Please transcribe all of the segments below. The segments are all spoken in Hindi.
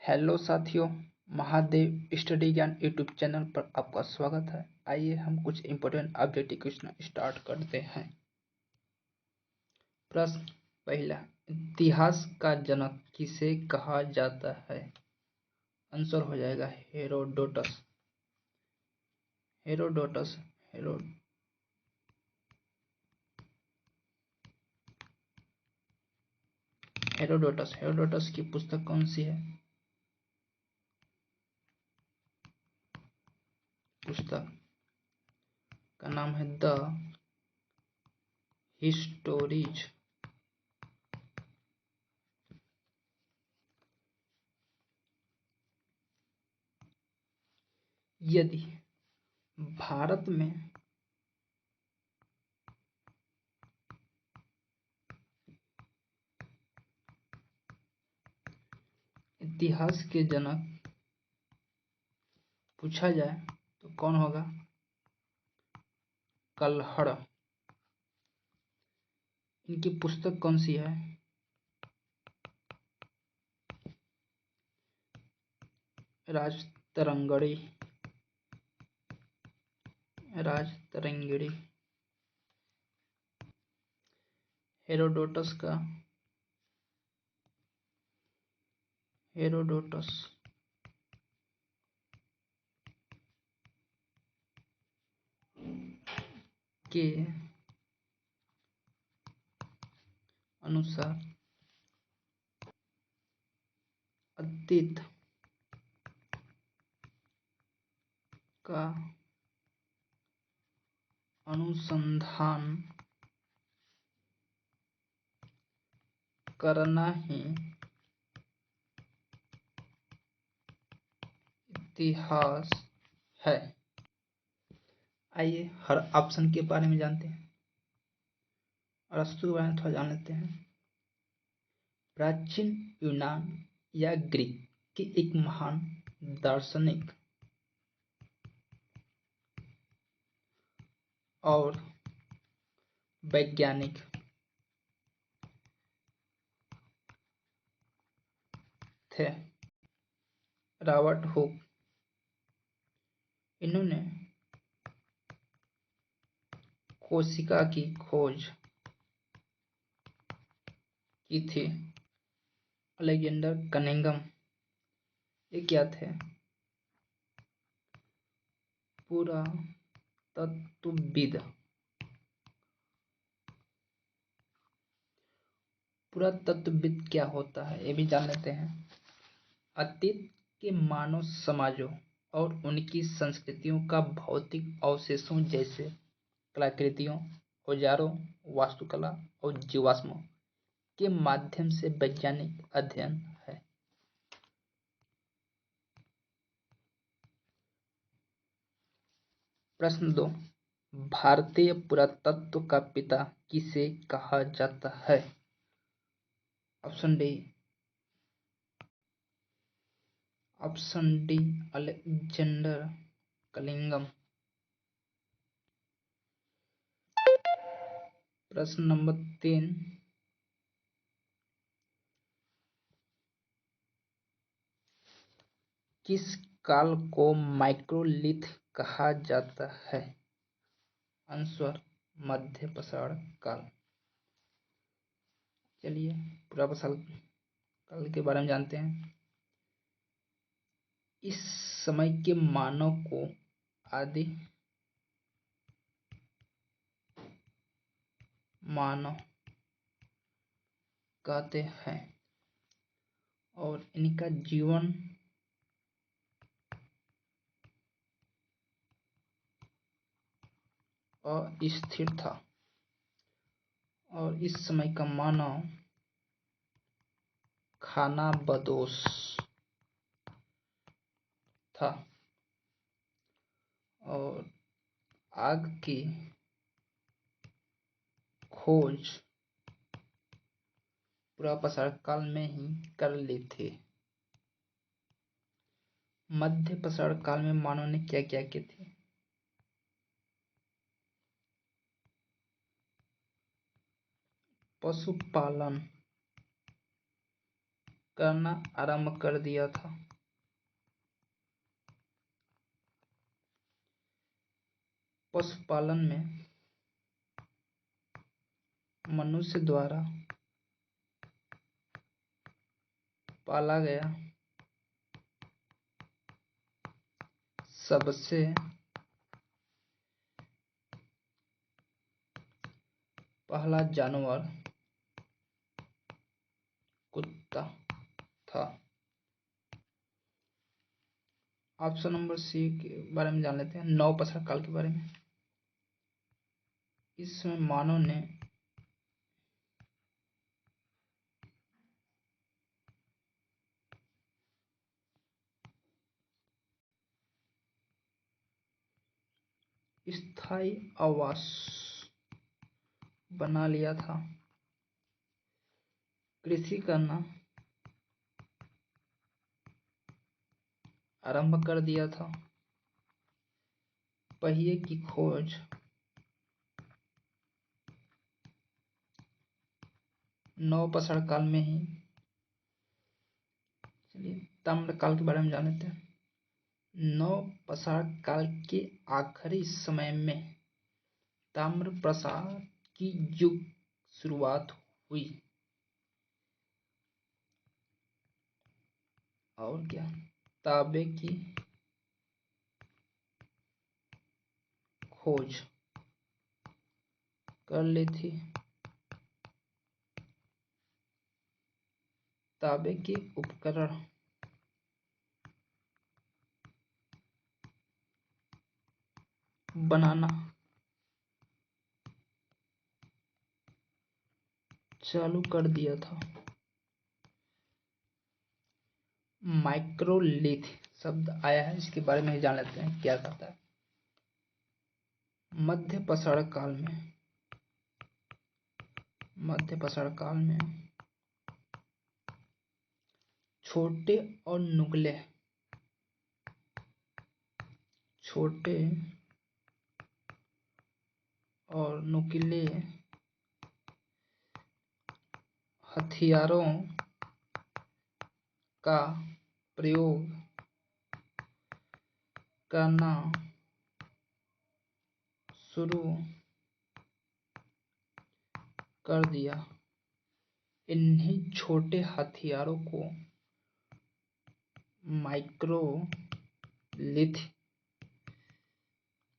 हेलो साथियों, महादेव स्टडी ज्ञान यूट्यूब चैनल पर आपका स्वागत है। आइए हम कुछ इम्पोर्टेंट ऑब्जेक्टिव क्वेश्चन स्टार्ट करते हैं। प्रश्न पहला, इतिहास का जनक किसे कहा जाता है? आंसर हो जाएगा हेरोडोटस। हेरोडोटस हेरोडोटस हेरोडोटस की पुस्तक कौन सी है? पुस्तक का नाम है द हिस्टोरीज। यदि भारत में इतिहास के जनक पूछा जाए तो कौन होगा? कल्हड़। इनकी पुस्तक कौन सी है? राजतरंगिणी। हेरोडोटस के अनुसार अतीत का अनुसंधान करना ही इतिहास है। आइए हर ऑप्शन के बारे में जानते हैं। अरस्तु के बारे में थोड़ा जान लेते हैं। प्राचीन यूनान या ग्रीक के एक महान दार्शनिक और वैज्ञानिक थे, रॉबर्ट हुक। इन्होंने कोशिका की खोज की थी। अलेक्जेंडर कनिंघम ये क्या थे? पुरातत्वविद। पुरातत्वविद क्या होता है ये भी जान लेते हैं। अतीत के मानव समाजों और उनकी संस्कृतियों का भौतिक अवशेषों जैसे कलाकृतियों, औजारों, वास्तुकला और जीवाश्मों के माध्यम से वैज्ञानिक अध्ययन है। प्रश्न 2, भारतीय पुरातत्व का पिता किसे कहा जाता है? Option D Alexander Cunningham. प्रश्न नंबर 3, किस काल को माइक्रोलिथ कहा जाता है? आंसर मध्य पाषाण काल। चलिए पूरा पाषाण काल के बारे में जानते हैं। इस समय के मानव को आदि मानव कहते हैं और इनका जीवन अस्थिर था और इस समय का मानव खानाबदोश था और आग की खोज पुरापाषाण काल में ही कर ली थी। मध्य पाषाण काल में मानव ने क्या क्या किए थे? पशुपालन करना आरंभ कर दिया था। पशुपालन में मनुष्य द्वारा पाला गया सबसे पहला जानवर कुत्ता था। ऑप्शन नंबर सी के बारे में जान लेते हैं, नवपाषाण काल के बारे में। इसमें मानव ने स्थायी आवास बना लिया था, कृषि करना आरंभ कर दिया था, पहिए की खोज नवपाषाण काल में ही। चलिए ताम्रकाल के बारे में जान लेते हैं। नवपाषाण काल के आखिरी समय में ताम्र प्रसार की युग शुरुआत हुई। और क्या, तांबे की खोज कर ली थी, तांबे के उपकरण बनाना चालू कर दिया था। माइक्रोलिथ शब्द आया है, इसके बारे में ही जान लेते हैं क्या कहता है। मध्यपाषाण काल में छोटे और नुकीले हथियारों का प्रयोग करना शुरू कर दिया। इन्हीं छोटे हथियारों को माइक्रोलिथ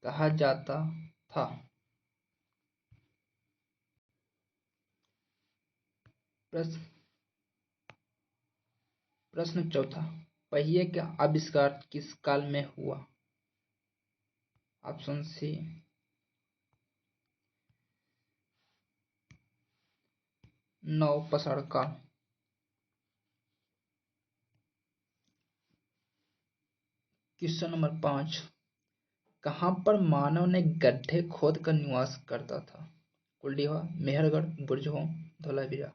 कहा जाता था। प्रश्न चौथा, पहिए का आविष्कार किस काल में हुआ? ऑप्शन सी नवपाषाण काल। क्वेश्चन नंबर 5, कहाँ पर मानव ने गड्ढे खोद कर निवास करता था? कुलडीहा, मेहरगढ़, बुर्जहोम, धोलावीरा।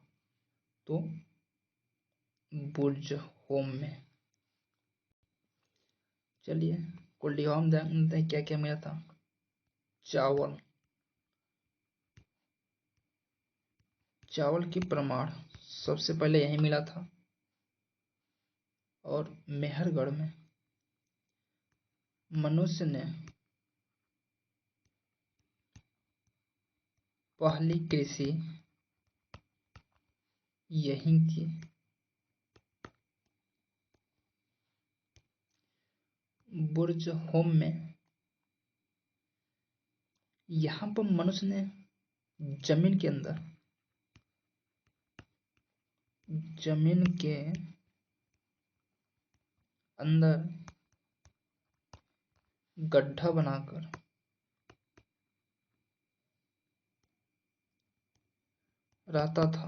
तो बुर्जहोम में। चलिए कुलडीहा में जानते हैं क्या क्या मिला था। चावल की प्रमाण सबसे पहले यहीं मिला था। और मेहरगढ़ में मनुष्य ने पहली कृषि यहीं की। बुर्जहोम में यहाँ पर मनुष्य ने जमीन के अंदर गड्ढा बनाकर रहता था।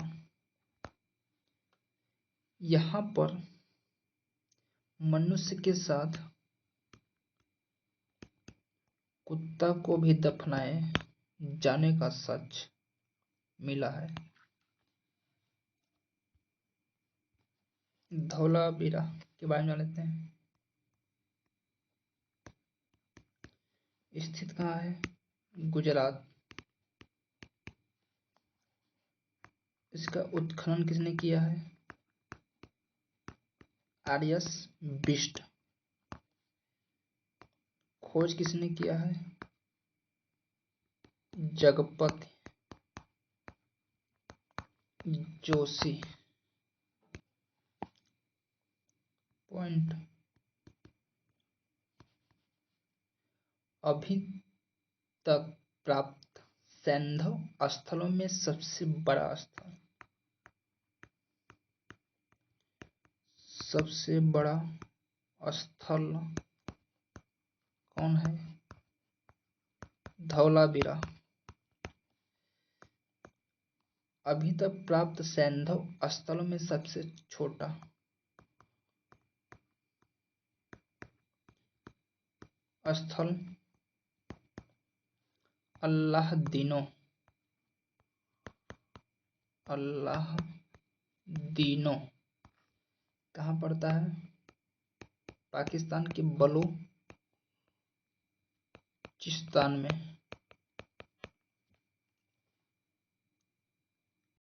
यहाँ पर मनुष्य के साथ कुत्ता को भी दफनाए जाने का सच मिला है। धौलावीरा के बारे में जान लेते हैं। स्थित कहाँ है? गुजरात। इसका उत्खनन किसने किया है? आर्यस बिस्ट। खोज किसने किया है? जगपति जोशी। पॉइंट। अभी तक प्राप्त सैंधव स्थलों में सबसे बड़ा स्थल, सबसे बड़ा स्थल कौन है? धौलावीरा। अभी तक प्राप्त सैंधव स्थलों में सबसे छोटा स्थल अल्लाहदीनो। अल्लाहदीनो कहाँ पड़ता है? पाकिस्तान के बलूचिस्तान में।